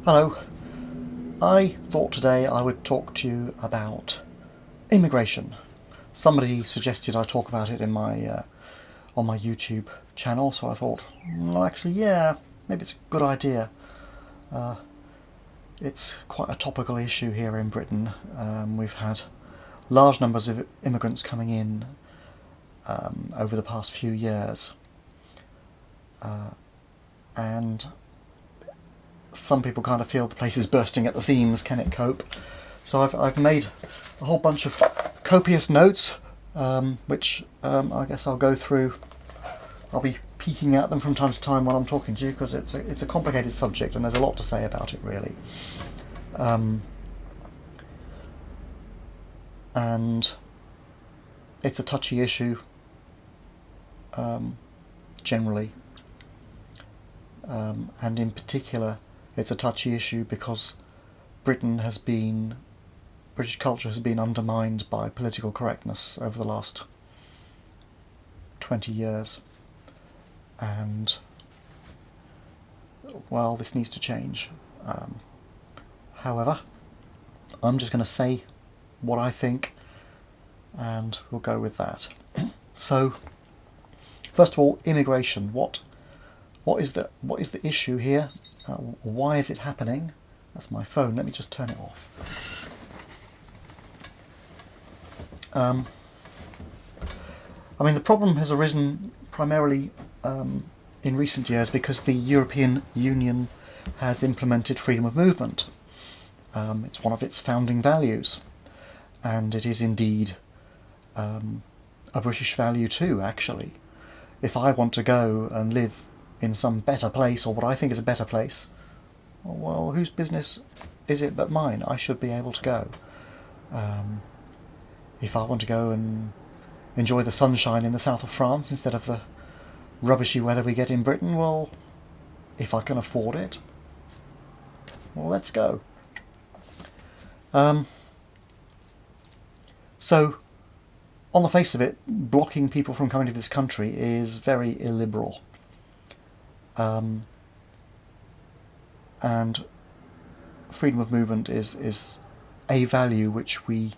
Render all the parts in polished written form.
Hello. I thought today I would talk to you about immigration. Somebody suggested I talk about it in my on my YouTube channel, so I thought, well, actually, yeah, maybe it's a good idea. Uh, it's quite a topical issue here in Britain. We've had large numbers of immigrants coming in over the past few years, and some people kind of feel the place is bursting at the seams. Can it cope? So I've made a whole bunch of copious notes, which I guess I'll go through. I'll be peeking at them from time to time while I'm talking to you, because it's a complicated subject and there's a lot to say about it, really. And it's a touchy issue, generally, and in particular it's a touchy issue because British culture has been undermined by political correctness over the last 20 years. And, well, this needs to change. However, I'm just going to say what I think, and we'll go with that. So, first of all, immigration. What is the issue here? Why is it happening? That's my phone. Let me just turn it off. I mean, the problem has arisen primarily in recent years because the European Union has implemented freedom of movement. It's one of its founding values, and it is indeed a British value too, actually. If I want to go and live in some better place, or what I think is a better place, well, whose business is it but mine? I should be able to go. If I want to go and enjoy the sunshine in the south of France instead of the rubbishy weather we get in Britain, well, if I can afford it, well, let's go. So, on the face of it, blocking people from coming to this country is very illiberal. And freedom of movement is a value which we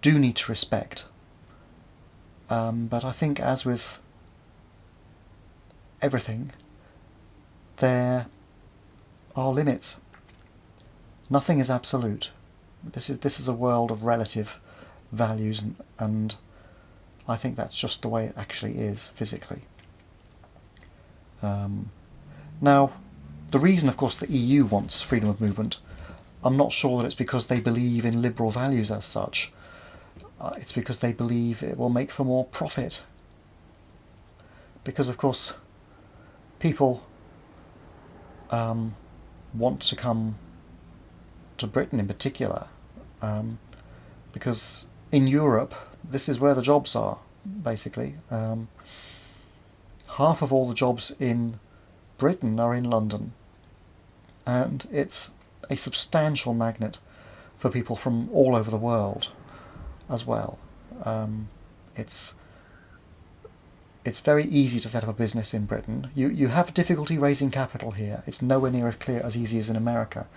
do need to respect. But I think, as with everything, there are limits. Nothing is absolute. This is a world of relative values, and I think that's just the way it actually is physically. Now, the reason, of course, the EU wants freedom of movement, I'm not sure that it's because they believe in liberal values as such. It's because they believe it will make for more profit. Because, of course, people want to come to Britain in particular, because in Europe, this is where the jobs are, basically. Half of all the jobs in Britain are in London, and it's a substantial magnet for people from all over the world as well. It's very easy to set up a business in Britain. You have difficulty raising capital here. It's nowhere near as easy as in America.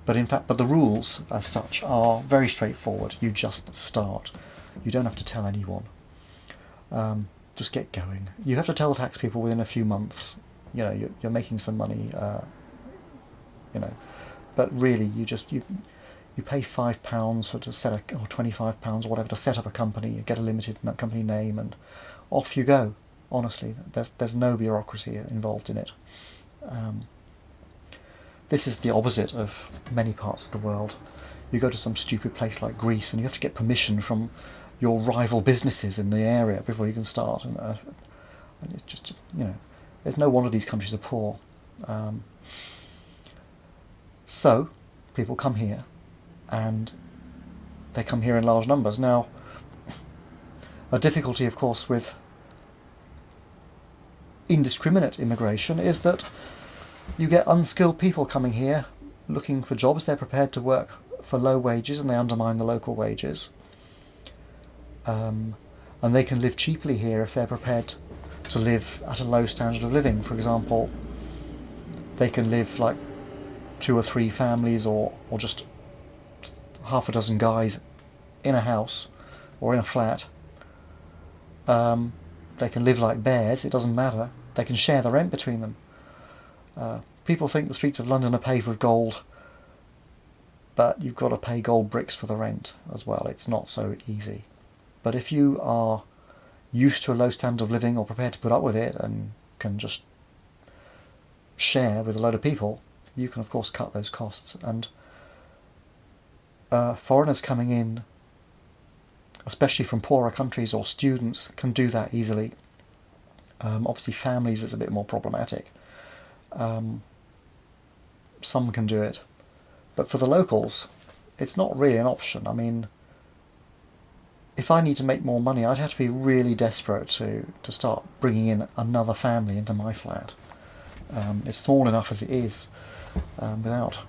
But the rules as such are very straightforward. You just start. You don't have to tell anyone. Just get going. You have to tell the tax people within a few months. You're making some money. But really, you pay £5 to set or £25 or whatever to set up a company. You get a limited company name, and off you go. Honestly, there's no bureaucracy involved in it. This is the opposite of many parts of the world. You go to some stupid place like Greece, and you have to get permission from your rival businesses in the area before you can start. And it's just, there's no wonder these countries are poor. So, people come here, and they come here in large numbers. Now, a difficulty, of course, with indiscriminate immigration is that you get unskilled people coming here looking for jobs. They're prepared to work for low wages, and they undermine the local wages. And they can live cheaply here if they're prepared to live at a low standard of living. For example, they can live like 2 or 3 families, or just half a dozen guys in a house or in a flat. They can live like bears, it doesn't matter. They can share the rent between them. People think the streets of London are paved with gold, but you've got to pay gold bricks for the rent as well. It's not so easy. But if you are used to a low standard of living, or prepared to put up with it, and can just share with a load of people, you can of course cut those costs. And foreigners coming in, especially from poorer countries, or students, can do that easily. Obviously families is a bit more problematic. Some can do it, but for the locals it's not really an option. I mean, if I need to make more money, I'd have to be really desperate to start bringing in another family into my flat. It's small enough as it is, without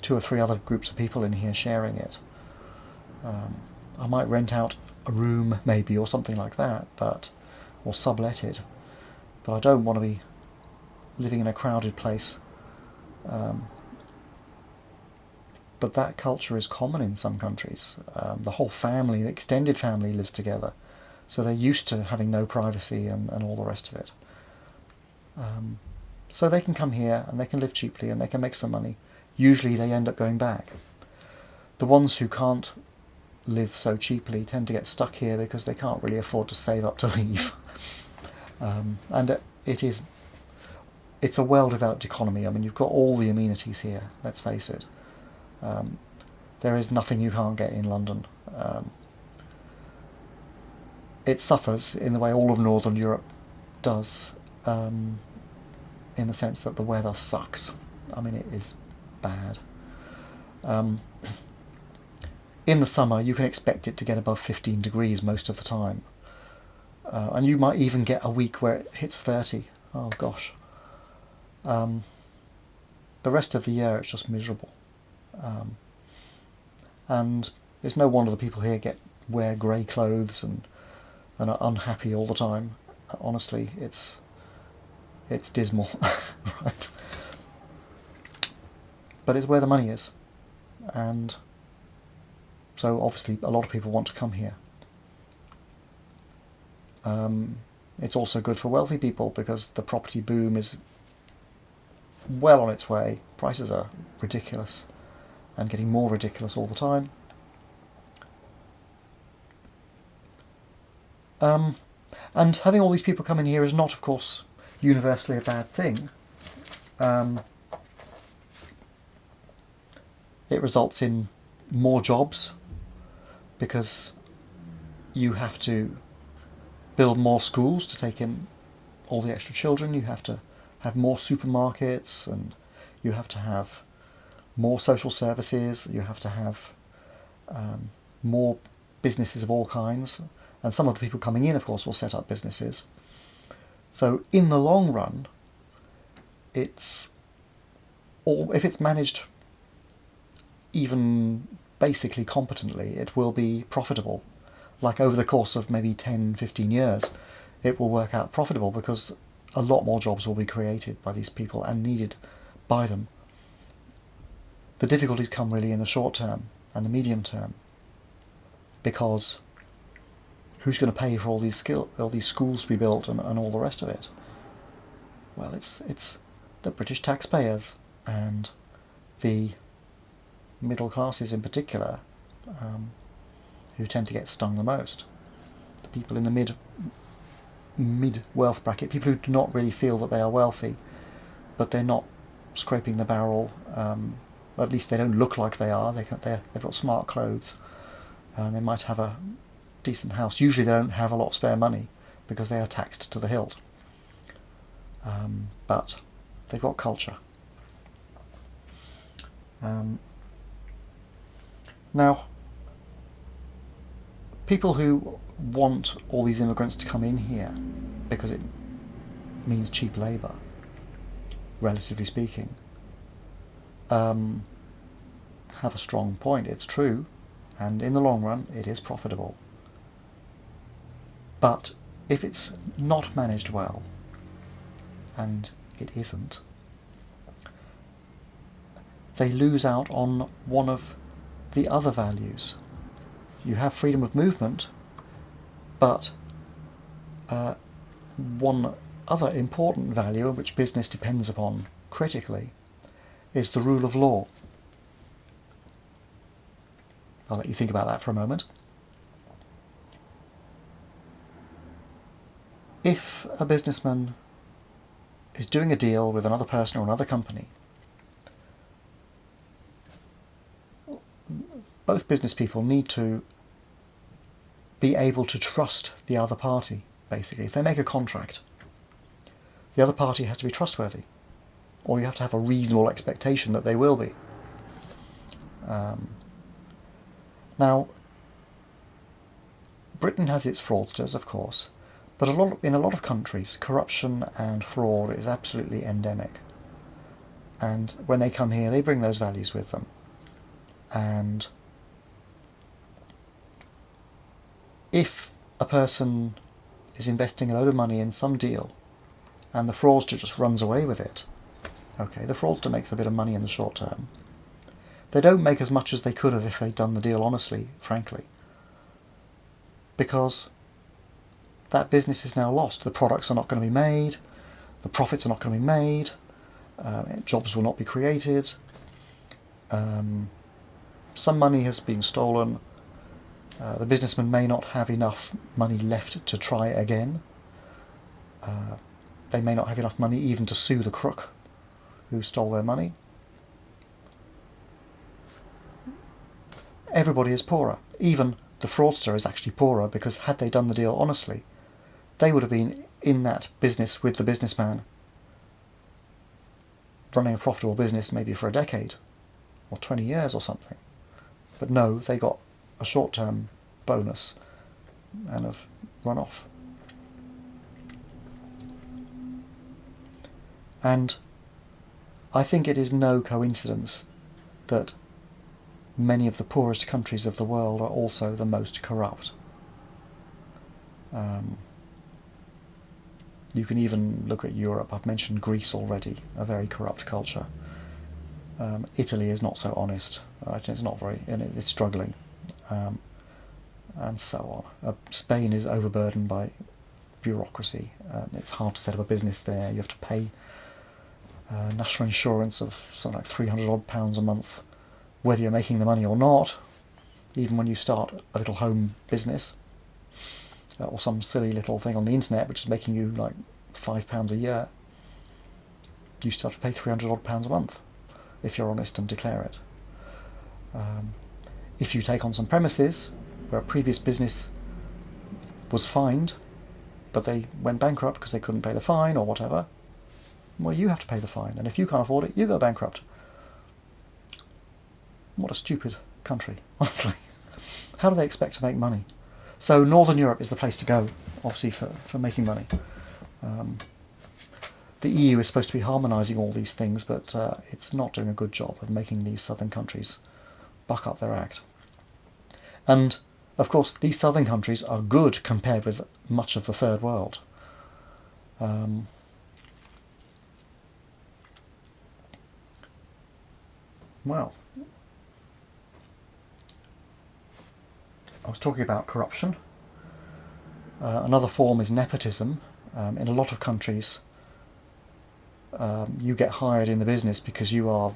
2 or 3 other groups of people in here sharing it. I might rent out a room maybe, or something like that, or sublet it, but I don't want to be living in a crowded place. But that culture is common in some countries. The whole family, the extended family, lives together, so they're used to having no privacy and all the rest of it. So they can come here and they can live cheaply and they can make some money. Usually they end up going back. The ones who can't live so cheaply tend to get stuck here because they can't really afford to save up to leave. And it's a well-developed economy. I mean, you've got all the amenities here, let's face it. There is nothing you can't get in London. It suffers in the way all of Northern Europe does, in the sense that the weather sucks. I mean, it is bad. In the summer, you can expect it to get above 15 degrees most of the time. And you might even get a week where it hits 30. Oh gosh. The rest of the year it's just miserable. And it's no wonder the people here wear grey clothes and are unhappy all the time. Honestly, it's dismal, right? But it's where the money is, and so obviously a lot of people want to come here. It's also good for wealthy people because the property boom is well on its way. Prices are ridiculous and getting more ridiculous all the time. And having all these people come in here is not, of course, universally a bad thing. It results in more jobs because you have to build more schools to take in all the extra children. You have to have more supermarkets, and you have to have more social services. You have to have more businesses of all kinds. And some of the people coming in, of course, will set up businesses. So in the long run, if it's managed even basically competently, it will be profitable. Like over the course of maybe 10, 15 years, it will work out profitable because a lot more jobs will be created by these people and needed by them. The difficulties come really in the short term and the medium term, because who's going to pay for all these schools to be built and all the rest of it? Well, it's the British taxpayers and the middle classes in particular, who tend to get stung the most. The people in the mid wealth bracket, people who do not really feel that they are wealthy, but they're not scraping the barrel. At least they don't look like they are. They've got smart clothes, and they might have a decent house. Usually they don't have a lot of spare money because they are taxed to the hilt. But they've got culture. Now, people who want all these immigrants to come in here because it means cheap labour, relatively speaking, have a strong point. It's true, and in the long run it is profitable. But if it's not managed well, and it isn't, they lose out on one of the other values. You have freedom of movement, but one other important value which business depends upon critically is the rule of law. I'll let you think about that for a moment. If a businessman is doing a deal with another person or another company, both business people need to be able to trust the other party, basically. If they make a contract, the other party has to be trustworthy, or you have to have a reasonable expectation that they will be. Now, Britain has its fraudsters, of course, but in a lot of countries, corruption and fraud is absolutely endemic. And when they come here, they bring those values with them. And if a person is investing a load of money in some deal and the fraudster just runs away with it, okay, the fraudster makes a bit of money in the short term. They don't make as much as they could have if they'd done the deal honestly, frankly, because that business is now lost. The products are not going to be made, the profits are not going to be made, jobs will not be created, some money has been stolen, the businessman may not have enough money left to try again, they may not have enough money even to sue the crook who stole their money. Everybody is poorer. Even the fraudster is actually poorer, because had they done the deal honestly, they would have been in that business with the businessman, running a profitable business maybe for a decade or 20 years or something. But no, they got a short-term bonus and have run off. And I think it is no coincidence that many of the poorest countries of the world are also the most corrupt. You can even look at Europe. I've mentioned Greece already, a very corrupt culture. Italy is not so honest. It's not very, it's struggling, and so on. Spain is overburdened by bureaucracy. It's hard to set up a business there. You have to pay national insurance of something like £300 a month, whether you're making the money or not, even when you start a little home business, or some silly little thing on the internet which is making you like £5 a year, you still have to pay £300 a month if you're honest and declare it. If you take on some premises where a previous business was fined, but they went bankrupt because they couldn't pay the fine or whatever, well, you have to pay the fine, and if you can't afford it, you go bankrupt. What a stupid country, honestly. How do they expect to make money? So Northern Europe is the place to go, obviously, for making money. The EU is supposed to be harmonising all these things, but it's not doing a good job of making these southern countries buck up their act. And, of course, these southern countries are good compared with much of the third world. Well, I was talking about corruption. Another form is nepotism. In a lot of countries, you get hired in the business because you are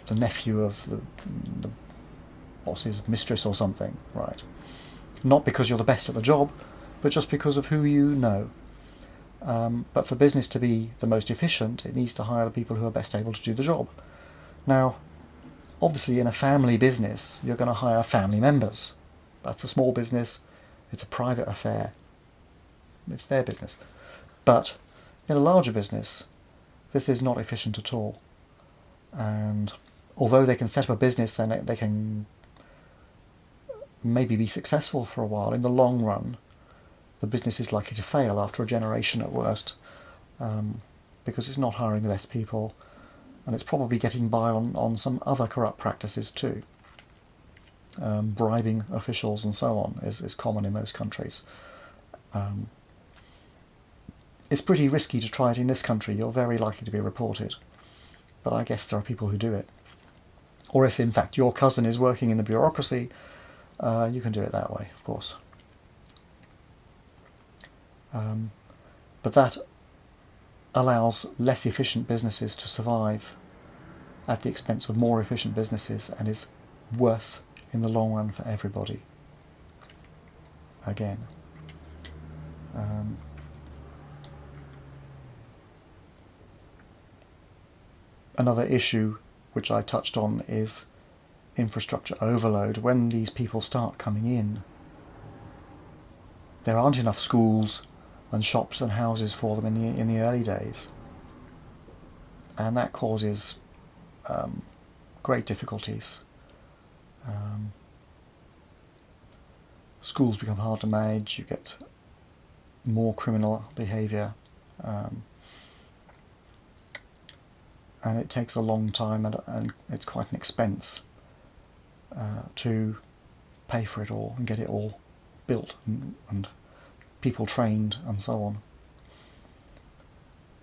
the nephew of the boss's mistress or something, right? Not because you're the best at the job, but just because of who you know. But for business to be the most efficient, it needs to hire the people who are best able to do the job. Now, obviously in a family business, you're going to hire family members. That's a small business, it's a private affair, it's their business. But in a larger business, this is not efficient at all. And although they can set up a business and they can maybe be successful for a while, in the long run, the business is likely to fail after a generation at worst, because it's not hiring the best people, and it's probably getting by on some other corrupt practices too. Bribing officials and so on is common in most countries. It's pretty risky to try it in this country. You're very likely to be reported, but I guess there are people who do it. Or if in fact your cousin is working in the bureaucracy, you can do it that way, of course. But that allows less efficient businesses to survive at the expense of more efficient businesses, and is worse in the long run for everybody. Again. Another issue which I touched on is infrastructure overload. When these people start coming in, there aren't enough schools and shops and houses for them in the early days, and that causes great difficulties. Schools become hard to manage. You get more criminal behaviour, and it takes a long time, and it's quite an expense to pay for it all and get it all built and people trained and so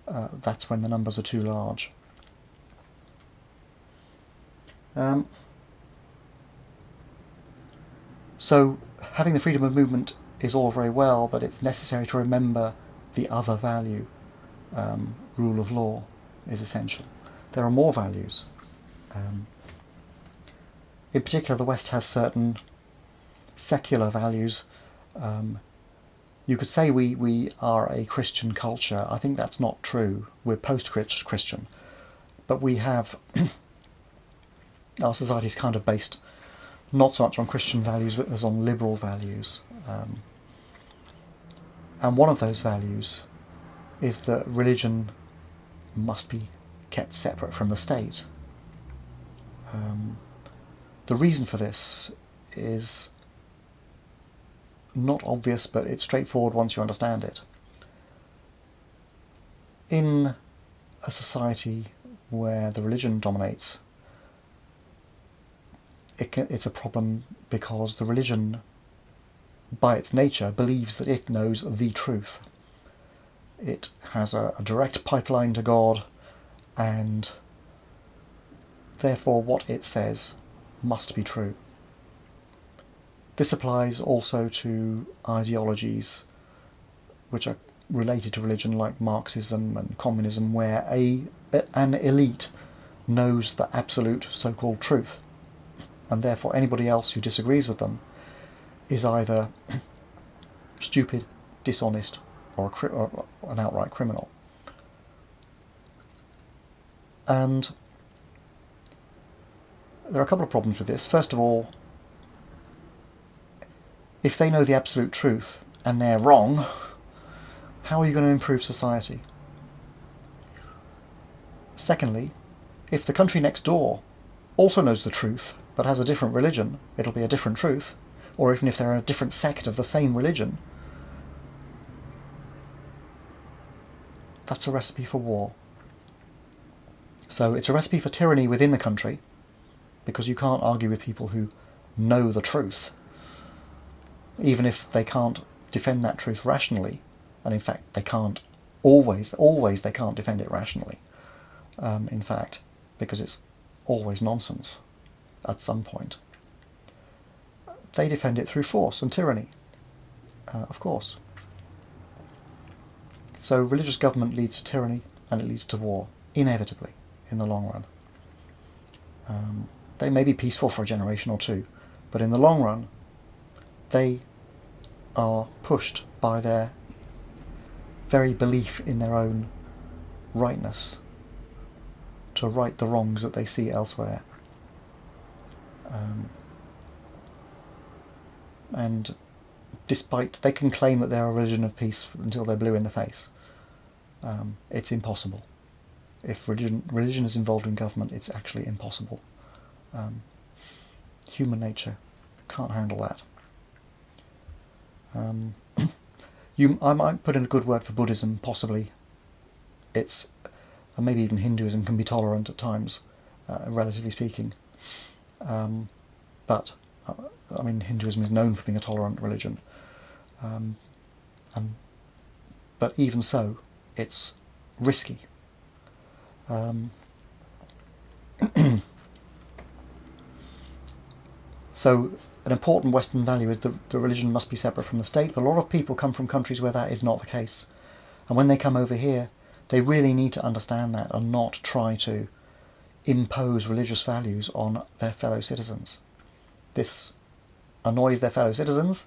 on. That's when the numbers are too large. So having the freedom of movement is all very well, but it's necessary to remember the other value. Rule of law is essential. There are more values. In particular, the West has certain secular values. You could say we are a Christian culture. I think that's not true. We're post-Christian. But we have... our society is kind of based not so much on Christian values as on liberal values. And one of those values is that religion must be kept separate from the state. The reason for this is not obvious, but it's straightforward once you understand it. In a society where the religion dominates, it's a problem because the religion, by its nature, believes that it knows the truth. It has a direct pipeline to God, and therefore what it says must be true. This applies also to ideologies which are related to religion, like Marxism and communism, where an elite knows the absolute so-called truth, and therefore anybody else who disagrees with them is either stupid, dishonest, or an outright criminal. And there are a couple of problems with this. First of all, if they know the absolute truth and they're wrong, how are you going to improve society? Secondly, if the country next door also knows the truth but has a different religion, it'll be a different truth. Or even if they're a different sect of the same religion, that's a recipe for war. So it's a recipe for tyranny within the country, because you can't argue with people who know the truth, even if they can't defend that truth rationally. And in fact, they can't always they can't defend it rationally, in fact, because it's always nonsense at some point. They defend it through force and tyranny, of course. So religious government leads to tyranny, and it leads to war, inevitably, in the long run. They may be peaceful for a generation or two, but in the long run, they are pushed by their very belief in their own rightness to right the wrongs that they see elsewhere. And despite they can claim that they're a religion of peace until they're blue in the face, it's impossible. If religion is involved in government, it's actually impossible. Human nature can't handle that. I might put in a good word for Buddhism, possibly. It's maybe even Hinduism can be tolerant at times, relatively speaking. But I mean, Hinduism is known for being a tolerant religion. But even so, it's risky. So an important Western value is the religion must be separate from the state, but a lot of people come from countries where that is not the case. And when they come over here, they really need to understand that and not try to impose religious values on their fellow citizens. This annoys their fellow citizens.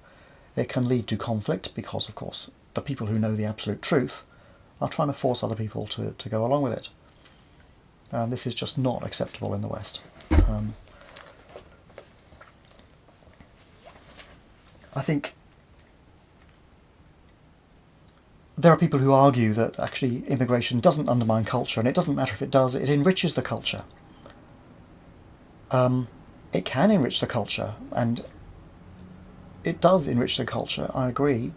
It can lead to conflict because, of course, the people who know the absolute truth are trying to force other people to go along with it. And this is just not acceptable in the West. I think there are people who argue that actually immigration doesn't undermine culture, and it doesn't matter if it does, it enriches the culture. It can enrich the culture, and it does enrich the culture, I agree,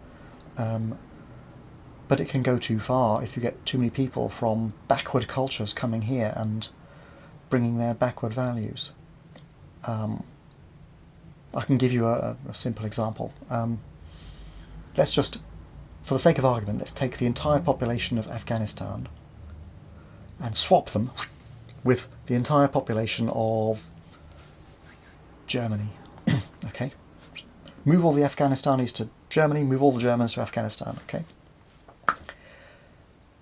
but it can go too far if you get too many people from backward cultures coming here and bringing their backward values. I can give you a simple example. Let's just, for the sake of argument, let's take the entire population of Afghanistan and swap them with the entire population of Germany. Okay? Move all the Afghanistanis to Germany, move all the Germans to Afghanistan. Okay?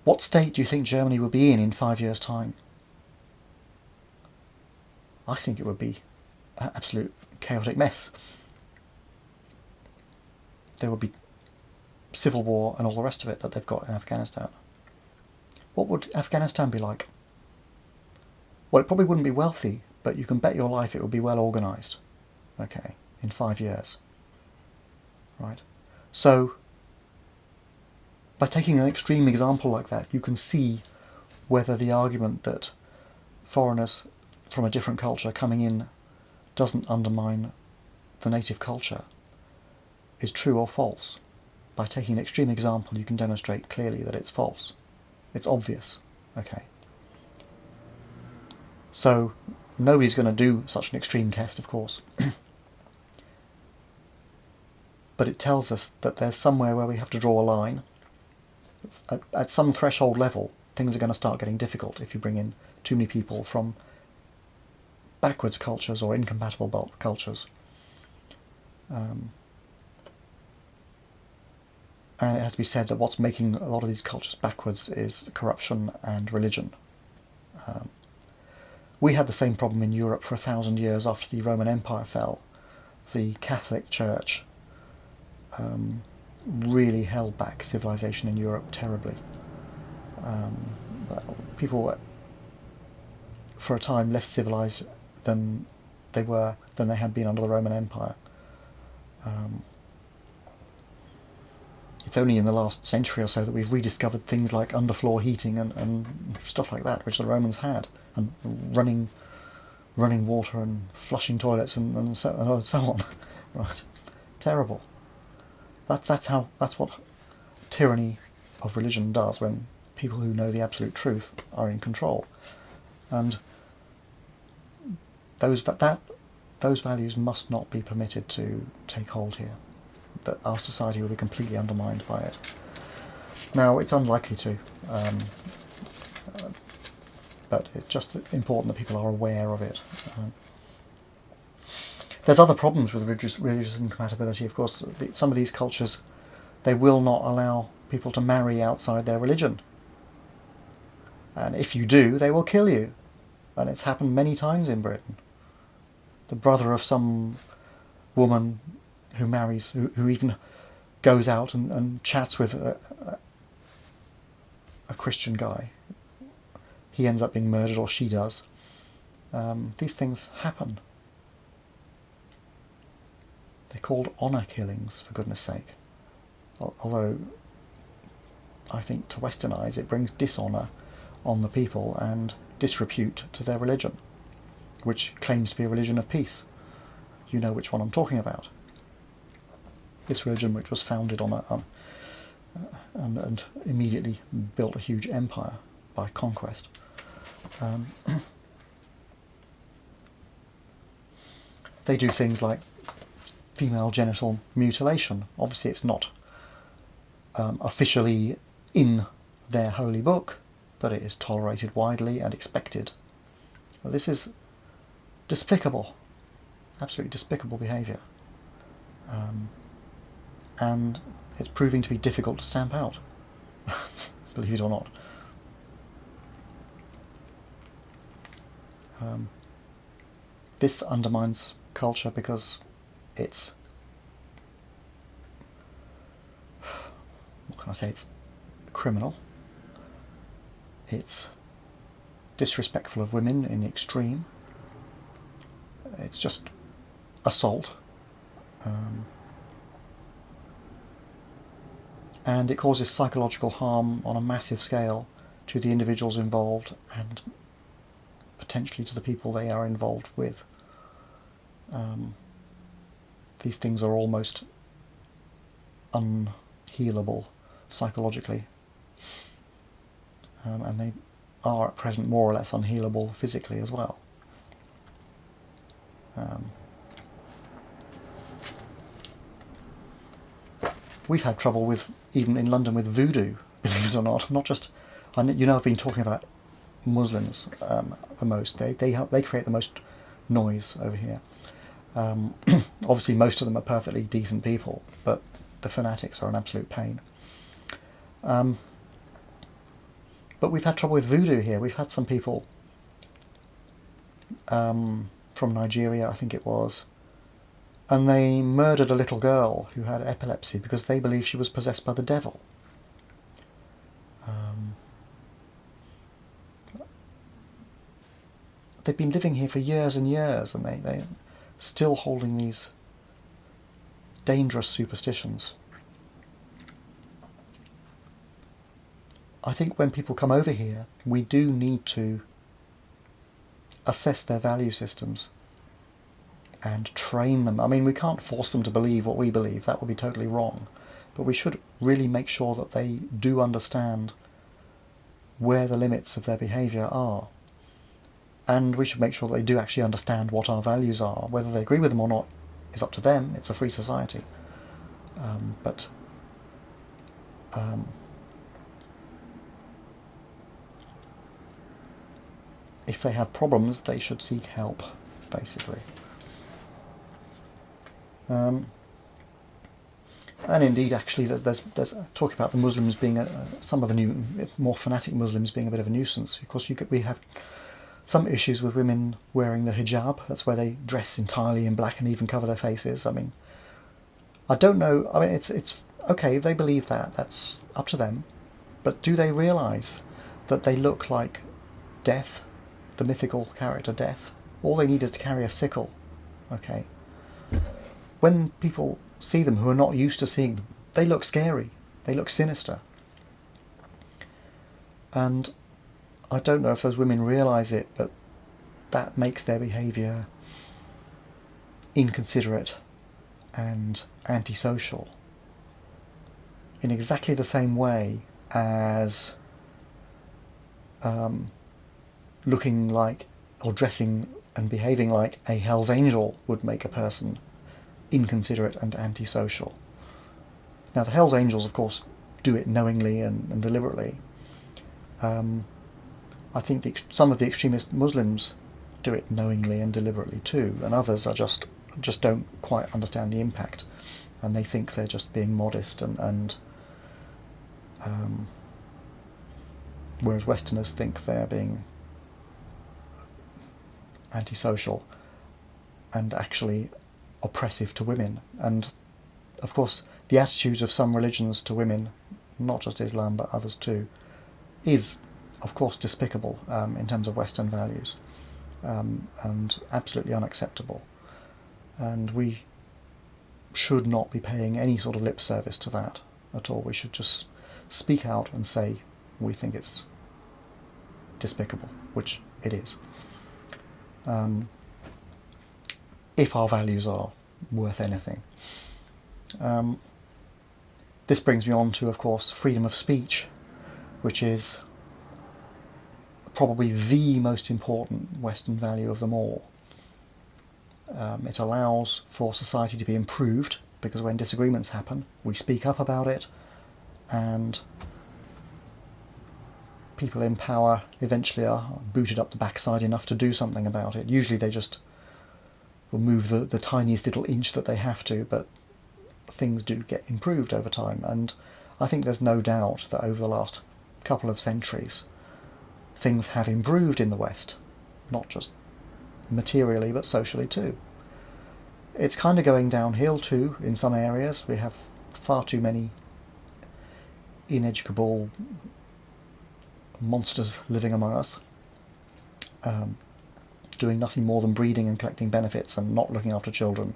What state do you think Germany will be in 5 years' time? I think it would be an absolute chaotic mess. There would be civil war and all the rest of it that they've got in Afghanistan. What would Afghanistan be like? Well, it probably wouldn't be wealthy, but you can bet your life it would be well organised. Okay, in 5 years. Right? So, by taking an extreme example like that, you can see whether the argument that foreigners from a different culture coming in doesn't undermine the native culture is true or false. By taking an extreme example, you can demonstrate clearly that it's false. It's obvious. Okay. So, nobody's going to do such an extreme test, of course. But it tells us that there's somewhere where we have to draw a line. At some threshold level, things are going to start getting difficult if you bring in too many people from backwards cultures or incompatible cultures. And it has to be said that what's making a lot of these cultures backwards is corruption and religion. We had the same problem in Europe for 1,000 years after the Roman Empire fell. The Catholic Church really held back civilization in Europe terribly. People were, for a time, less civilized than they had been under the Roman Empire. It's only in the last century or so that we've rediscovered things like underfloor heating and stuff like that, which the Romans had, and running water and flushing toilets and so on. Right, terrible. That's what tyranny of religion does when people who know the absolute truth are in control, and those values must not be permitted to take hold here. That our society will be completely undermined by it. Now, it's unlikely to, but it's just important that people are aware of it. There's other problems with religious incompatibility, of course. Some of these cultures, they will not allow people to marry outside their religion. And if you do, they will kill you. And it's happened many times in Britain. The brother of some woman who marries, who even goes out and chats with a Christian guy, he ends up being murdered, or she does. These things happen. They're called honour killings, for goodness sake. Although, I think to Western eyes it brings dishonour on the people and disrepute to their religion, which claims to be a religion of peace. You know which one I'm talking about. This religion, which was founded on and immediately built a huge empire by conquest. They do things like female genital mutilation. Obviously it's not officially in their holy book, but it is tolerated widely and expected. This is despicable. absolutely despicable behaviour. And it's proving to be difficult to stamp out, believe it or not. This undermines culture because it's, what can I say, it's criminal, it's disrespectful of women in the extreme, it's just assault, and it causes psychological harm on a massive scale to the individuals involved and potentially to the people they are involved with. These things are almost unhealable psychologically, and they are at present more or less unhealable physically as well. We've had trouble with, even in London, with voodoo, believe it or not. Not just, I've been talking about Muslims the most. They create the most noise over here. Obviously, most of them are perfectly decent people, but the fanatics are an absolute pain. But we've had trouble with voodoo here. We've had some people from Nigeria, I think it was, and they murdered a little girl who had epilepsy because they believed she was possessed by the devil. They've been living here for years and years, and they're still holding these dangerous superstitions. I think when people come over here, we do need to assess their value systems and train them. I mean, we can't force them to believe what we believe. That would be totally wrong. But we should really make sure that they do understand where the limits of their behaviour are. And we should make sure that they do actually understand what our values are. Whether they agree with them or not is up to them. It's a free society. But if they have problems, they should seek help, basically. And indeed, actually, there's talk about the Muslims being some of the new, more fanatic Muslims being a bit of a nuisance. Of course, we have some issues with women wearing the hijab. That's where they dress entirely in black and even cover their faces. I mean, I don't know. I mean, it's okay if they believe that. That's up to them. But do they realise that they look like Death, the mythical character Death? All they need is to carry a sickle. Okay. When people see them who are not used to seeing them, they look scary. They look sinister. And I don't know if those women realise it, but that makes their behaviour inconsiderate and antisocial in exactly the same way as looking like or dressing and behaving like a Hell's Angel would make a person inconsiderate and antisocial. Now, the Hell's Angels, of course, do it knowingly and deliberately. I think some of the extremist Muslims do it knowingly and deliberately too, and others are just don't quite understand the impact, and they think they're just being modest and whereas Westerners think they're being antisocial and actually oppressive to women. And of course, the attitudes of some religions to women, not just Islam but others too, is of course despicable in terms of Western values, and absolutely unacceptable. And we should not be paying any sort of lip service to that at all. We should just speak out and say we think it's despicable, which it is. If our values are worth anything. This brings me on to, of course, freedom of speech, which is probably the most important Western value of them all. It allows for society to be improved, because when disagreements happen, we speak up about it, and people in power eventually are booted up the backside enough to do something about it. Usually they just will move the tiniest little inch that they have to, but things do get improved over time. And I think there's no doubt that over the last couple of centuries, things have improved in the West, not just materially, but socially too. It's kind of going downhill too in some areas. We have far too many ineducable monsters living among us, doing nothing more than breeding and collecting benefits and not looking after children,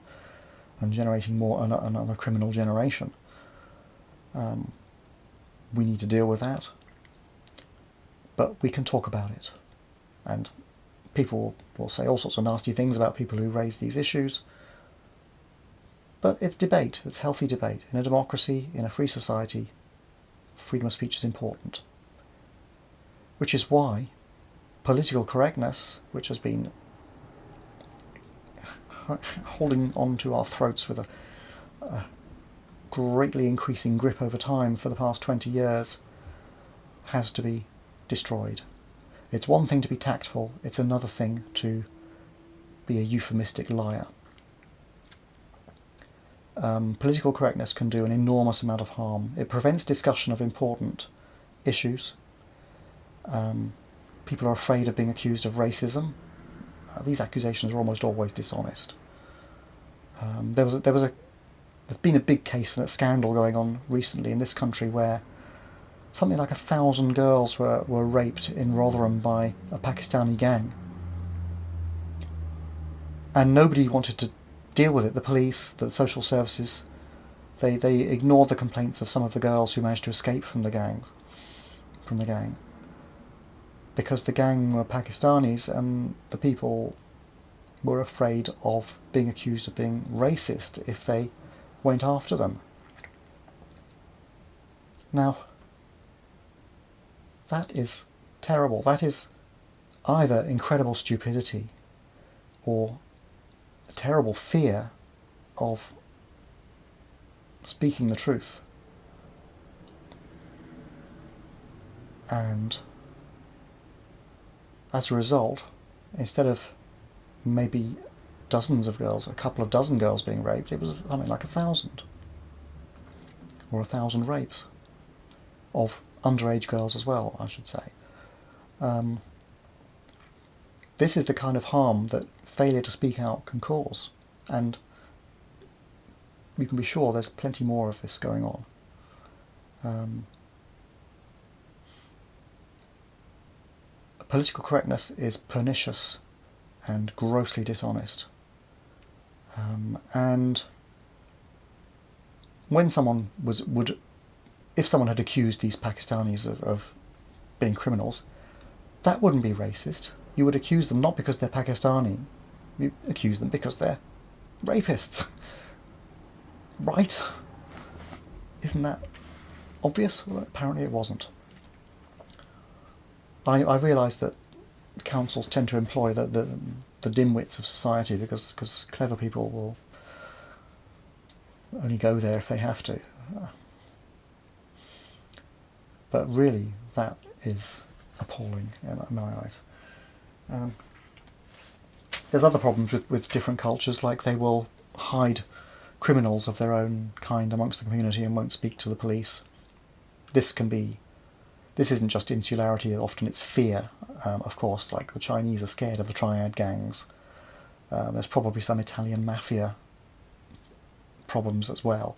and generating more another criminal generation. We need to deal with that, but we can talk about it, and people will say all sorts of nasty things about people who raise these issues, but it's debate, it's healthy debate. In a democracy, in a free society, freedom of speech is important. Which is why political correctness, which has been holding on to our throats with a greatly increasing grip over time for the past 20 years, has to be destroyed. It's one thing to be tactful, it's another thing to be a euphemistic liar. Political correctness can do an enormous amount of harm. It prevents discussion of important issues. People are afraid of being accused of racism. These accusations are almost always dishonest. There's been a big case and a scandal going on recently in this country where something like 1,000 girls were raped in Rotherham by a Pakistani gang. And nobody wanted to deal with it. The police, the social services, they ignored the complaints of some of the girls who managed to escape from the gang. Because the gang were Pakistanis and the people were afraid of being accused of being racist if they went after them. Now, that is terrible. That is either incredible stupidity or a terrible fear of speaking the truth. And as a result, instead of maybe dozens of girls, a couple of dozen girls being raped, it was something like 1,000. Or 1,000 rapes. Of underage girls as well, I should say. This is the kind of harm that failure to speak out can cause. And you can be sure there's plenty more of this going on. Political correctness is pernicious and grossly dishonest. And when someone if someone had accused these Pakistanis of being criminals, that wouldn't be racist. You would accuse them not because they're Pakistani, you accuse them because they're rapists. Right? Isn't that obvious? Well, apparently it wasn't. I realise that councils tend to employ the dimwits of society because clever people will only go there if they have to. But really, that is appalling in my eyes. There's other problems with different cultures, like they will hide criminals of their own kind amongst the community and won't speak to the police. This isn't just insularity, often it's fear, of course, like the Chinese are scared of the triad gangs. There's probably some Italian mafia problems as well.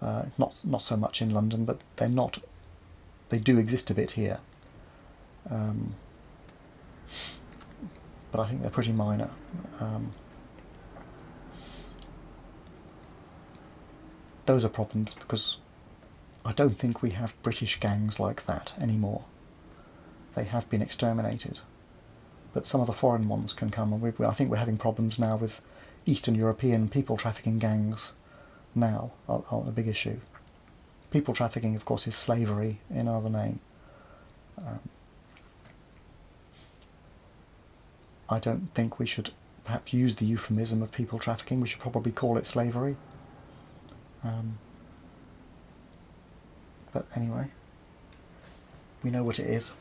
Not so much in London, but they do exist a bit here. But I think they're pretty minor. Those are problems because I don't think we have British gangs like that anymore. They have been exterminated. But some of the foreign ones can come, and I think we're having problems now with Eastern European people trafficking gangs now are a big issue. People trafficking, of course, is slavery in another name. I don't think we should perhaps use the euphemism of people trafficking. We should probably call it slavery. But anyway, we know what it is.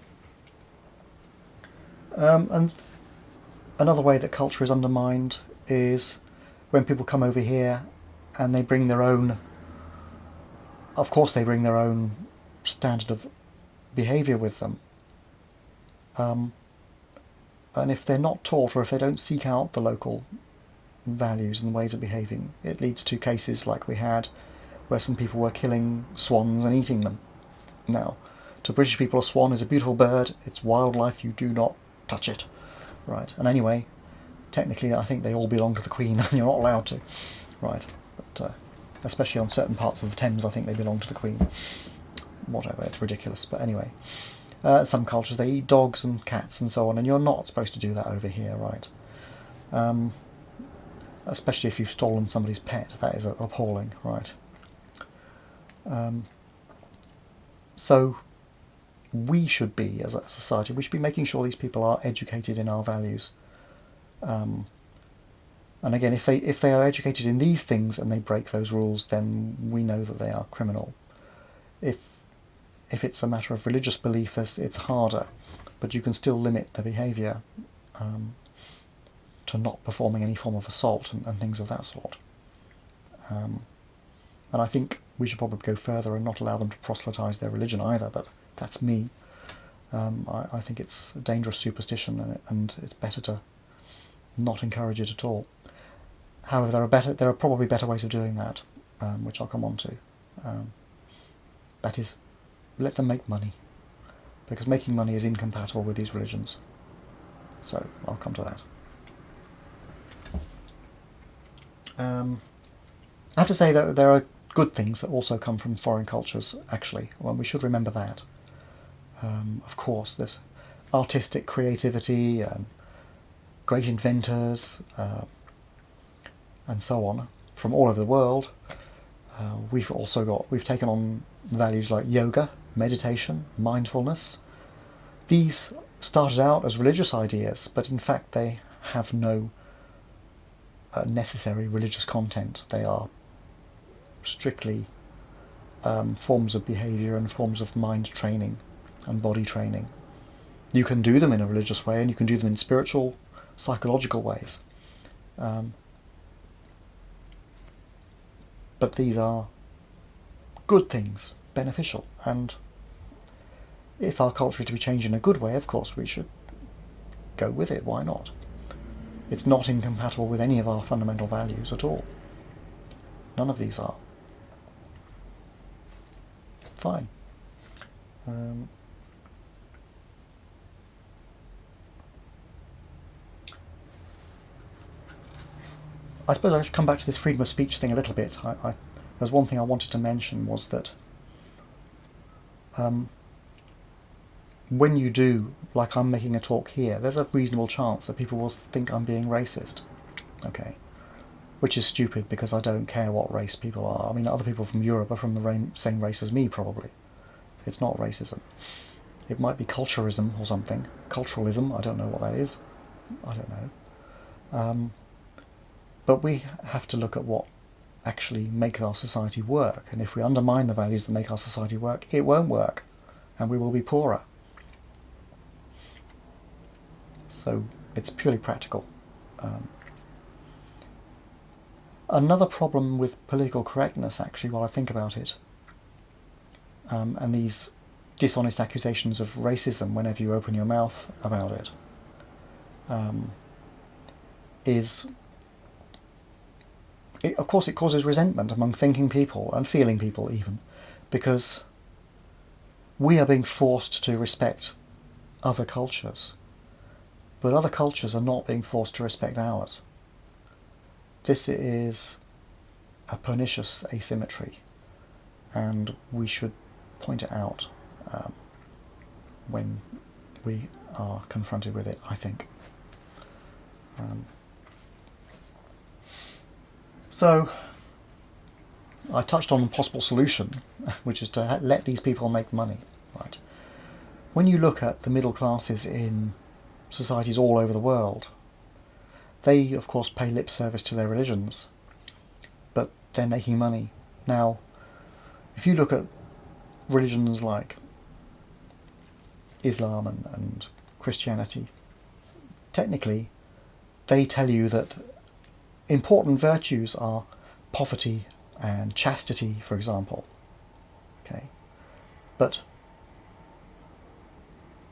And another way that culture is undermined is when people come over here and they bring their own, of course they bring their own standard of behaviour with them. And if they're not taught, or if they don't seek out the local values and ways of behaving, it leads to cases like we had where some people were killing swans and eating them. Now, to British people, a swan is a beautiful bird. It's wildlife. You do not touch it. Right. And anyway, technically I think they all belong to the Queen and you're not allowed to. Right. But especially on certain parts of the Thames, I think they belong to the Queen. Whatever, it's ridiculous. But anyway, some cultures, they eat dogs and cats and so on, and you're not supposed to do that over here, right? Especially if you've stolen somebody's pet. That is appalling, right? So we should be, as a society, we should be making sure these people are educated in our values. And again, if they are educated in these things and they break those rules, then we know that they are criminal. If it's a matter of religious belief, it's harder, but you can still limit the behaviour to not performing any form of assault and things of that sort. And I think we should probably go further and not allow them to proselytise their religion either, but that's me. I think it's a dangerous superstition, and it's better to not encourage it at all. However, there are probably better ways of doing that, which I'll come on to. That is, let them make money, because making money is incompatible with these religions. So I'll come to that. I have to say that there are good things that also come from foreign cultures, actually. Well, we should remember that. Of course, there's artistic creativity, great inventors, and so on, from all over the world. We've taken on values like yoga, meditation, mindfulness. These started out as religious ideas, but in fact they have no necessary religious content. They are strictly forms of behaviour and forms of mind training and body training. You can do them in a religious way, and you can do them in spiritual, psychological ways. But these are good things, beneficial, and if our culture is to be changed in a good way, of course we should go with it. Why not? It's not incompatible with any of our fundamental values at all. None of these are. Fine. I suppose I should come back to this freedom of speech thing a little bit. There's one thing I wanted to mention was that when you do, like I'm making a talk here, there's a reasonable chance that people will think I'm being racist. Okay. Which is stupid, because I don't care what race people are. I mean, other people from Europe are from the same race as me, probably. It's not racism. It might be culturalism or something. Culturalism, I don't know what that is. I don't know. But we have to look at what actually makes our society work. And if we undermine the values that make our society work, it won't work. And we will be poorer. So it's purely practical. Another problem with political correctness, actually, while I think about it, and these dishonest accusations of racism whenever you open your mouth about it, of course it causes resentment among thinking people and feeling people even, because we are being forced to respect other cultures, but other cultures are not being forced to respect ours. This is a pernicious asymmetry, and we should point it out when we are confronted with it, I think. So, I touched on a possible solution, which is to let these people make money. Right? When you look at the middle classes in societies all over the world, they, of course, pay lip service to their religions, but they're making money. Now, if you look at religions like Islam and Christianity, technically, they tell you that important virtues are poverty and chastity, for example. Okay, but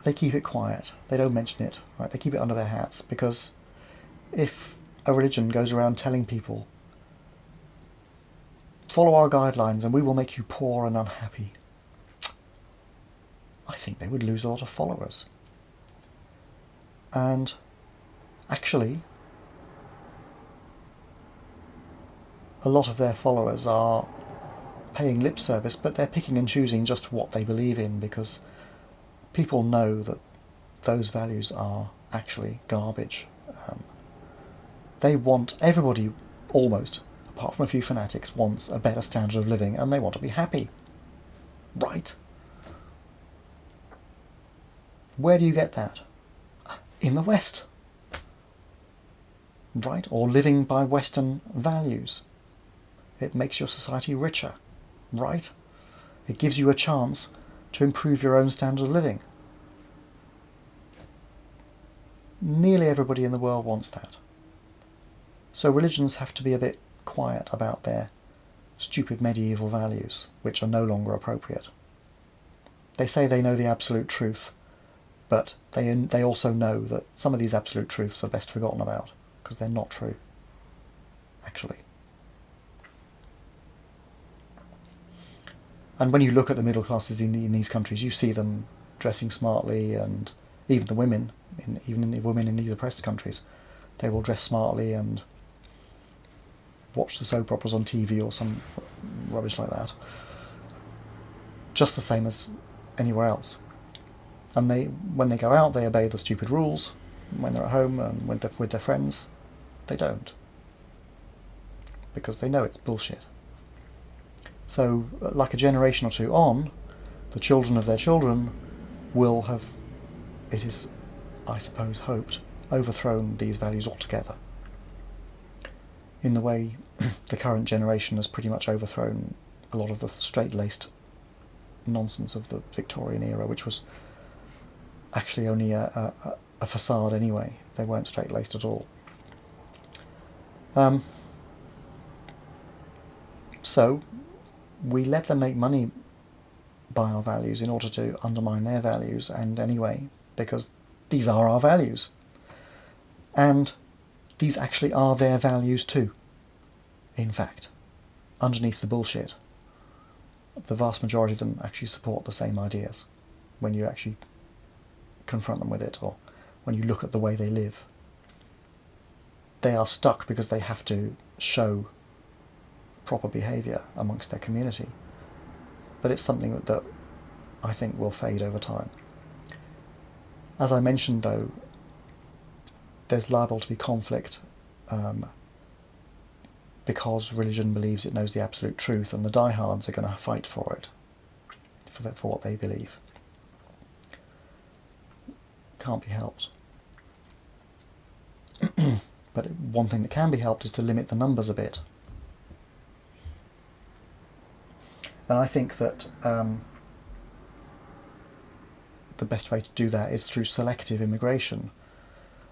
they keep it quiet. They don't mention it, right? They keep it under their hats, because if a religion goes around telling people, follow our guidelines and we will make you poor and unhappy, I think they would lose a lot of followers. And actually, a lot of their followers are paying lip service, but they're picking and choosing just what they believe in, because people know that those values are actually garbage. They want, everybody almost, apart from a few fanatics, wants a better standard of living, and they want to be happy. Right? Where do you get that? In the West. Right? Or living by Western values. It makes your society richer. Right? It gives you a chance to improve your own standard of living. Nearly everybody in the world wants that. So religions have to be a bit quiet about their stupid medieval values, which are no longer appropriate. They say they know the absolute truth, but they also know that some of these absolute truths are best forgotten about, because they're not true, actually. And when you look at the middle classes in these countries, you see them dressing smartly, and even the women, even the women in these oppressed countries, they will dress smartly and watch the soap operas on TV or some rubbish like that, just the same as anywhere else. And when they go out, they obey the stupid rules. When they're at home and with their friends, they don't, because they know it's bullshit. So, like a generation or two on, the children of their children will have, it is, I suppose, hoped, overthrown these values altogether, in the way the current generation has pretty much overthrown a lot of the straight-laced nonsense of the Victorian era, which was actually only a facade anyway. They weren't straight-laced at all. So we let them make money by our values in order to undermine their values, and anyway, because these are our values. And these actually are their values too, in fact. Underneath the bullshit, the vast majority of them actually support the same ideas when you actually confront them with it, or when you look at the way they live. They are stuck because they have to show proper behaviour amongst their community. But it's something that I think will fade over time. As I mentioned, though, there's liable to be conflict because religion believes it knows the absolute truth, and the diehards are going to fight for it, for what they believe. Can't be helped. But one thing that can be helped is to limit the numbers a bit. And I think that the best way to do that is through selective immigration.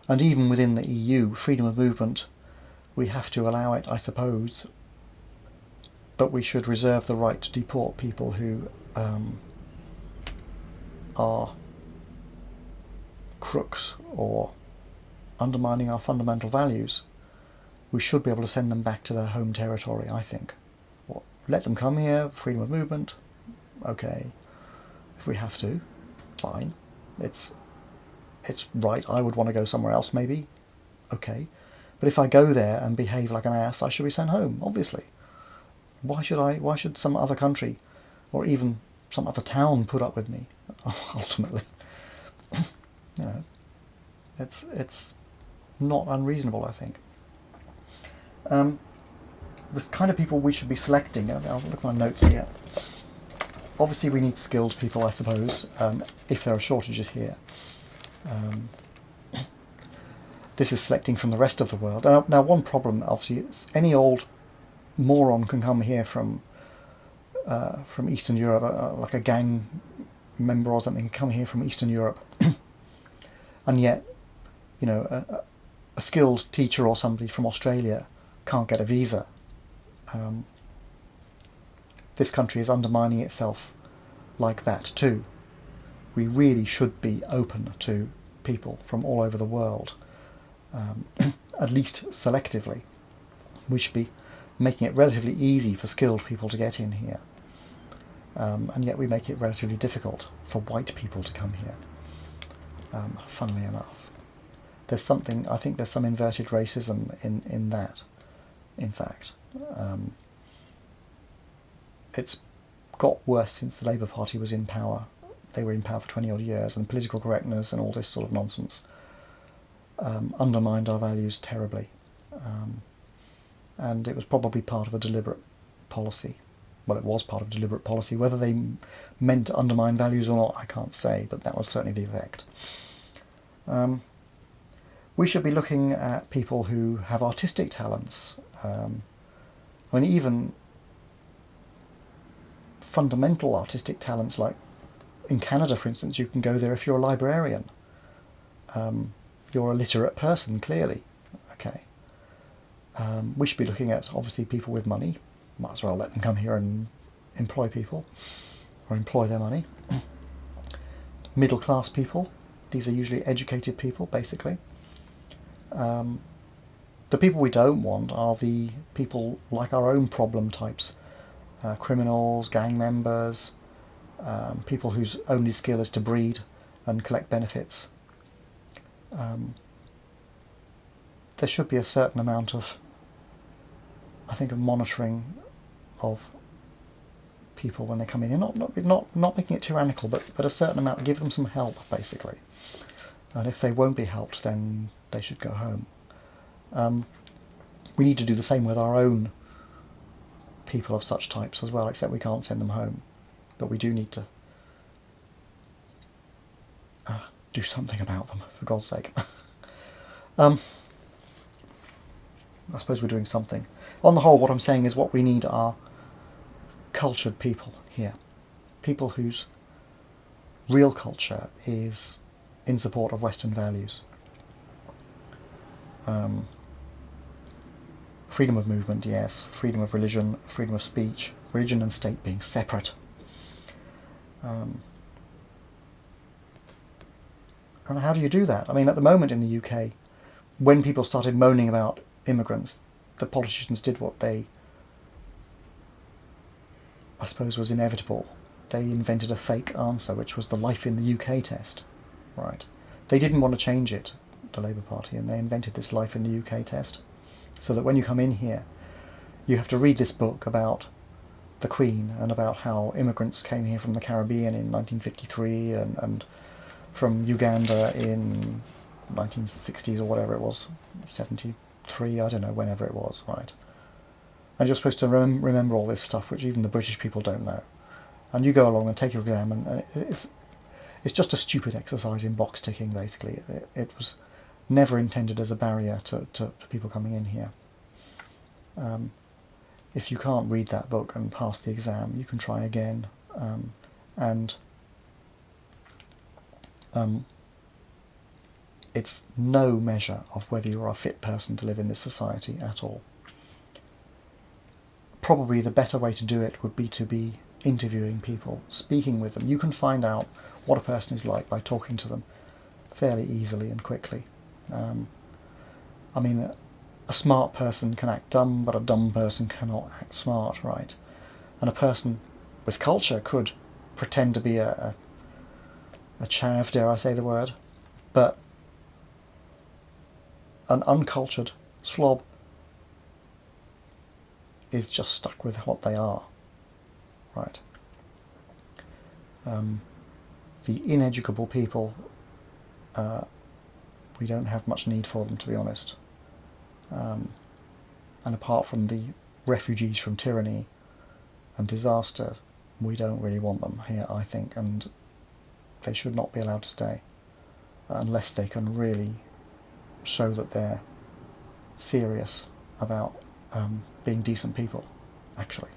And even within the EU, freedom of movement, we have to allow it, I suppose, but we should reserve the right to deport people who are crooks or undermining our fundamental values. We should be able to send them back to their home territory, I think. Let them come here, freedom of movement, okay. If we have to, fine. It's right, I would want to go somewhere else maybe, okay. But if I go there and behave like an ass, I should be sent home, obviously. Why should some other country, or even some other town, put up with me, ultimately? It's not unreasonable, I think. The kind of people we should be selecting, I'll look at my notes here. Obviously we need skilled people, I suppose, if there are shortages here. This is selecting from the rest of the world. Now one problem, obviously, is any old moron can come here from Eastern Europe, like a gang member or something, can come here from Eastern Europe, and yet, a skilled teacher or somebody from Australia can't get a visa. This country is undermining itself like that too. We really should be open to people from all over the world, at least selectively. We should be making it relatively easy for skilled people to get in here, and yet we make it relatively difficult for white people to come here, funnily enough. I think there's some inverted racism in that, in fact. It's got worse since the Labour Party was in power. They were in power for 20 odd years, and political correctness and all this sort of nonsense undermined our values terribly. And it was probably part of a deliberate policy. Well, it was part of a deliberate policy. Whether they meant to undermine values or not, I can't say, but that was certainly the effect. We should be looking at people who have artistic talents. Even fundamental artistic talents, like in Canada, for instance, you can go there if you're a librarian. You're a literate person, clearly. Okay. We should be looking at, obviously, people with money. Might as well let them come here and employ people, or employ their money. Middle class people. These are usually educated people, basically. The people we don't want are the people like our own problem types. Criminals, gang members, people whose only skill is to breed and collect benefits. There should be a certain amount of, I think, of monitoring of people when they come in. Not making it tyrannical, but a certain amount, give them some help, basically. And if they won't be helped, then they should go home. We need to do the same with our own people of such types as well, except we can't send them home. But we do need to do something about them, for God's sake. I suppose we're doing something. On the whole, what I'm saying is what we need are cultured people here. People whose real culture is in support of Western values. Freedom of movement, yes. Freedom of religion, freedom of speech. Religion and state being separate. And how do you do that? I mean, at the moment in the UK, when people started moaning about immigrants, the politicians did what they, I suppose, was inevitable. They invented a fake answer, which was the life in the UK test. Right. They didn't want to change it, the Labour Party, and they invented this life in the UK test. So that when you come in here, you have to read this book about the Queen and about how immigrants came here from the Caribbean in 1953 and from Uganda in 1960s or whatever it was, 73, I don't know, whenever it was, right? And you're supposed to remember all this stuff, which even the British people don't know. And you go along and take your exam, and it's just a stupid exercise in box ticking, basically. It was never intended as a barrier to people coming in here. If you can't read that book and pass the exam, you can try again. It's no measure of whether you're a fit person to live in this society at all. Probably the better way to do it would be to be interviewing people, speaking with them. You can find out what a person is like by talking to them fairly easily and quickly. A smart person can act dumb, but a dumb person cannot act smart, right? And a person with culture could pretend to be a chav, dare I say the word, but an uncultured slob is just stuck with what they are, right? The ineducable people, we don't have much need for them, to be honest. And apart from the refugees from tyranny and disaster, we don't really want them here, I think, and they should not be allowed to stay unless they can really show that they're serious about being decent people, actually.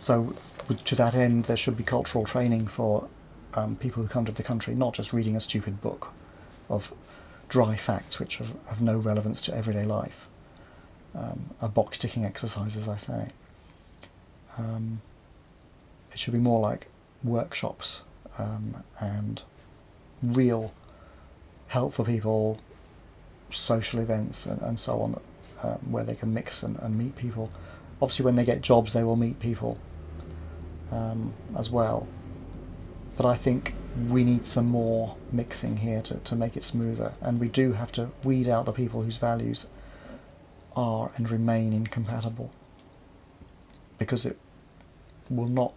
So to that end, there should be cultural training for people who come to the country, not just reading a stupid book of dry facts which have no relevance to everyday life, a box-ticking exercise, as I say. It should be more like workshops and real help for people, social events and so on, where they can mix and meet people. Obviously when they get jobs they will meet people as well. But I think we need some more mixing here to make it smoother, and we do have to weed out the people whose values are and remain incompatible, because it will not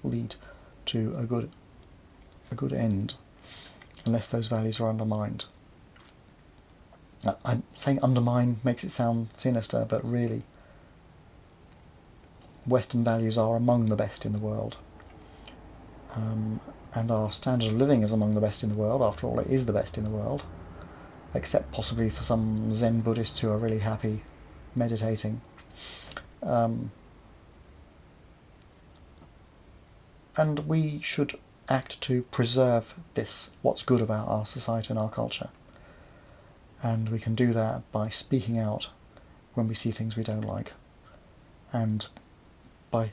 lead to a good end unless those values are undermined. Now, I'm saying undermine makes it sound sinister, but really Western values are among the best in the world. And our standard of living is among the best in the world. After all, it is the best in the world, except possibly for some Zen Buddhists who are really happy meditating. And we should act to preserve this, what's good about our society and our culture. And we can do that by speaking out when we see things we don't like, and by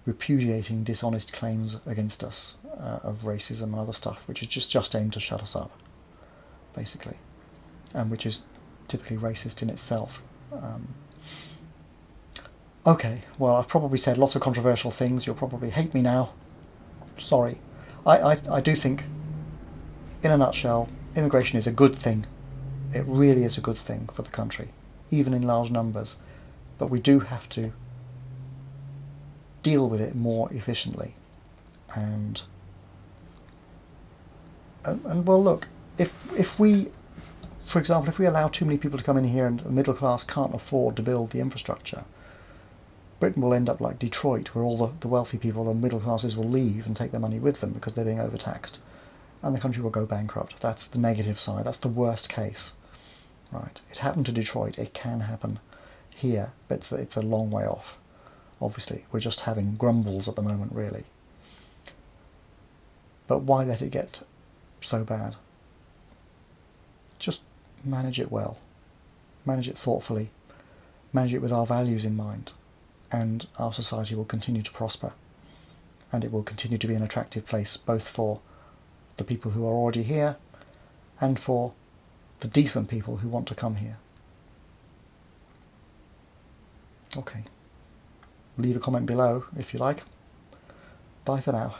repudiating dishonest claims against us of racism and other stuff, which is just aimed to shut us up, basically, and which is typically racist in itself. Okay, well, I've probably said lots of controversial things. You'll probably hate me now. Sorry. I do think, in a nutshell, immigration is a good thing. It really is a good thing for the country, even in large numbers. But we do have to deal with it more efficiently. And well, look, if we, for example, if we allow too many people to come in here and the middle class can't afford to build the infrastructure, Britain will end up like Detroit, where all the wealthy people, the middle classes, will leave and take their money with them because they're being overtaxed, and the country will go bankrupt. That's the negative side. That's the worst case. Right? It happened to Detroit. It can happen here, but it's a long way off. Obviously, we're just having grumbles at the moment, really. But why let it get so bad? Just manage it well. Manage it thoughtfully. Manage it with our values in mind. And our society will continue to prosper. And it will continue to be an attractive place, both for the people who are already here and for the decent people who want to come here. Okay. Leave a comment below if you like. Bye for now.